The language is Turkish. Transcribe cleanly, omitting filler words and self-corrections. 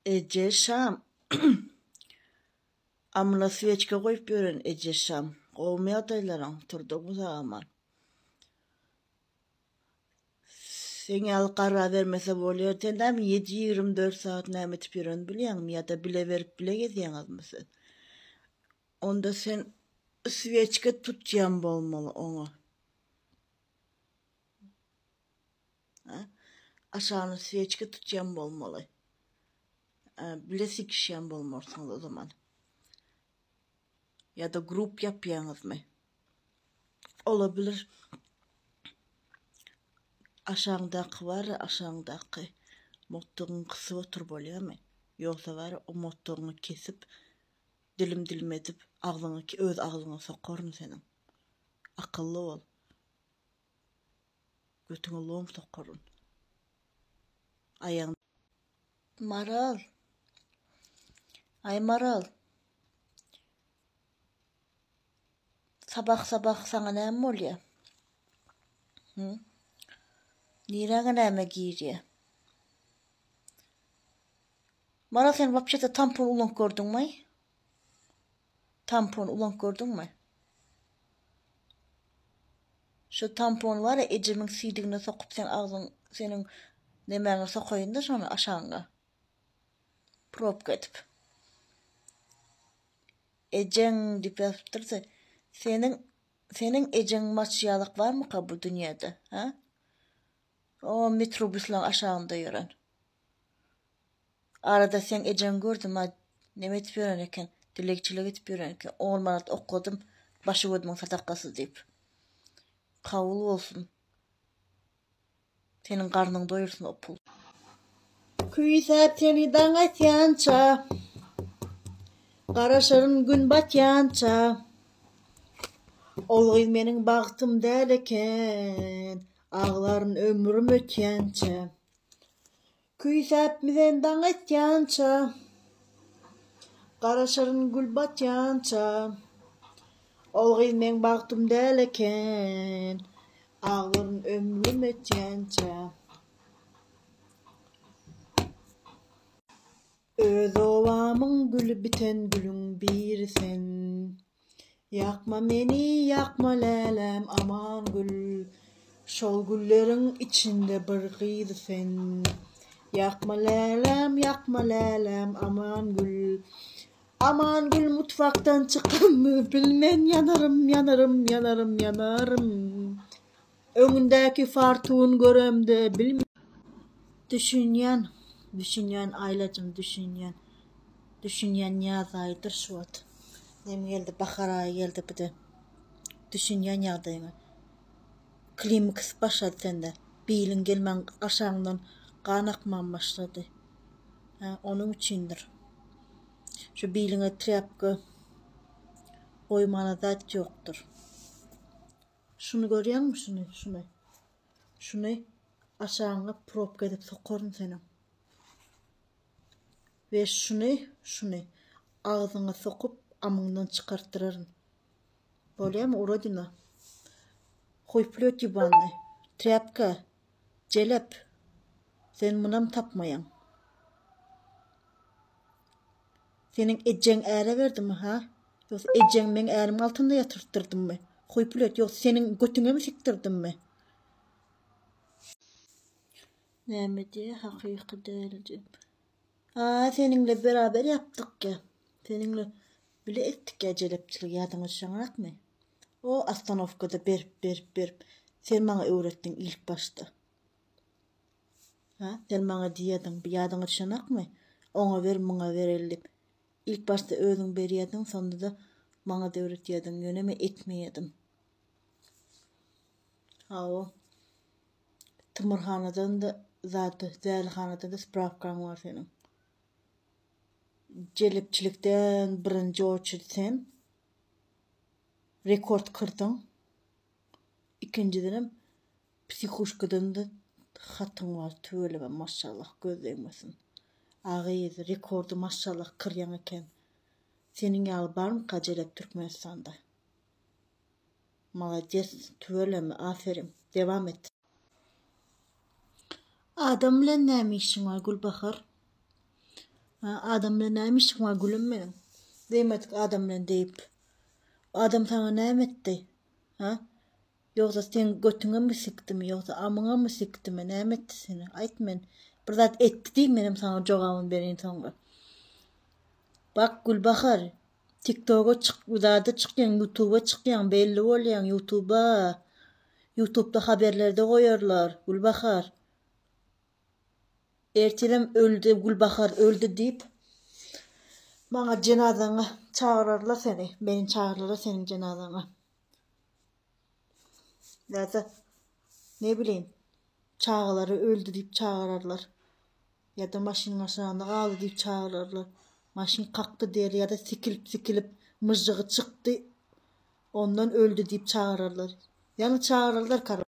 Ece Şam. Amına süveçke koyup görün Ece Şam. Kovmaya adaylarım turdunuz aman. Sen al karar vermese boluyor. Tendem 7-24 saat nämetip yürün biliyorsun ya da bile verip bile geziyorsun mısın? Onda sen süveçke tutacağım bolmalı onu. Ha? Aşağını süveçke tutacağım bolmalı. Bile sikişen bolmorsun o zaman. Ya da grup yapıyorsunuz mı? Olabilir. Aşağıdaki var ya aşağıdaki motorun kısı otur boluyor mu? Yoksa var o motorunu kesip dilim edip ağzını öz ağzına sokarım senin. Akıllı ol. Götüne loğum sokarım. Ayağın. Maral. Ay Maral. Sabah sana ne mi oluyor? Hı? Niranga ne mi giyiriyor? Maral sen vapşata tampon ulan gördün mü? Tampon ulan gördün mü? Şu tampon var ya Ece'min sidiğine sokup sen ağzın senin nemene sokayın da sonra aşağına. Prop edip. Ecen dip yaptırsa senin ecen maçyalık var mı ka bu dünyada? Ha? O metrobüsle aşağında yürün. Arada sen ecen gördüm ha ne etip yürünürken dilekçilik etip yürünürken 10 manat okudum başı ödümün sadakası deyip. Kavul olsun. Senin karnın doyursun o pul. Küysep seni dangat yança. Karaşarın gün batyança. Ol menin baktım derken. Ağların ömrüm ötyança. Küysep mi sen dangat yança. Karaşarın gül batyança. Ol men baktım derken. Ağların ömrüm ötyança. Öz ovamın gülü biten gülün bir sen. Yakma meni yakma lelem aman gül. Şol güllerin içinde bırgıydı sen. Yakma lelem aman gül. Aman gül mutfaktan çıkan mı bilmen yanarım. Önündeki fartuğun göremde bilmem. Düşünyen ailacım düşünyen yaz aydır şu at. Nem geldi bahar ayı geldi bir de. Düşünyen yağdayım. Klimaks başladı sende. Bilin gelmen aşağından kan akman başladı. Ha, onun içindir. Şu biline trapkı koymana zat yoktur. Şunu görüyor musun? Şunu aşağına prop edip sokarım senin. Ve şunu ağzına sokup amından çıkarttırırın. Böyle mi uğradığına? Koyplöt yubanlı. Trapka. Celep. Sen bunam tapmayan. Senin ecen eğre verdi mi ha? Yoksa ecen ben eğrim altında yatırttırdım mı? Koyplöt yoksa senin götüne mi siktirdim mi? Ne diye hakiki değildi. Seninle beraber yaptık ya. Seninle bile ettik ya celepçilik yadını şanak mı? O Astanovka'da bir. Sen bana öğrettin ilk başta. Ha? Sen bana diyedin bir yadını şanak mı? Ona buna verelim. İlk başta özün beriyedin sonra da bana da öğretiyedin. Yöneme etmeyedin. O Tımırhanadan da zaten Zerhanadan da spravkan var senin. Celepçilikten birinci ölçüde sen rekord kırdın. İkinciden psikoşkadan da hatın var. Tövbe ben maşallah gözleymesin. Ağıydı rekordu maşallah kıryan eken. Senin yal var mı kacelep Türkmenistan'da? Malades tövbe mi? Aferin. Devam et. Adam bilen näme işin var Gülbahar? Ha, adamla neymiş var gülüm benim. Demedik adamla deyip. Adam sana ne etti? Ha? Yoksa sen götüne mi sikti mi? Yoksa amına mı sikti mi? Ne etti seni? Aytmen. Bir zat etti değil benim sana cevabım benim sana. Bak Gülbahar. TikTok'a çık, uzada çıkıyorsun, YouTube'a çıkıyorsun, belli oluyorsun YouTube'a. YouTube'da haberlerde koyarlar Gülbahar. Ertelem öldü, Gülbahar öldü deyip bana cenazana çağırırlar seni. Beni çağırırlar senin cenazana. Ya da ne bileyim çağları öldü deyip çağırırlar. Ya da maşının aşağında kaldı deyip çağırırlar. Maşin kalktı der ya da sikilip mızığı çıktı ondan öldü deyip çağırırlar. Yani çağırırlar karı.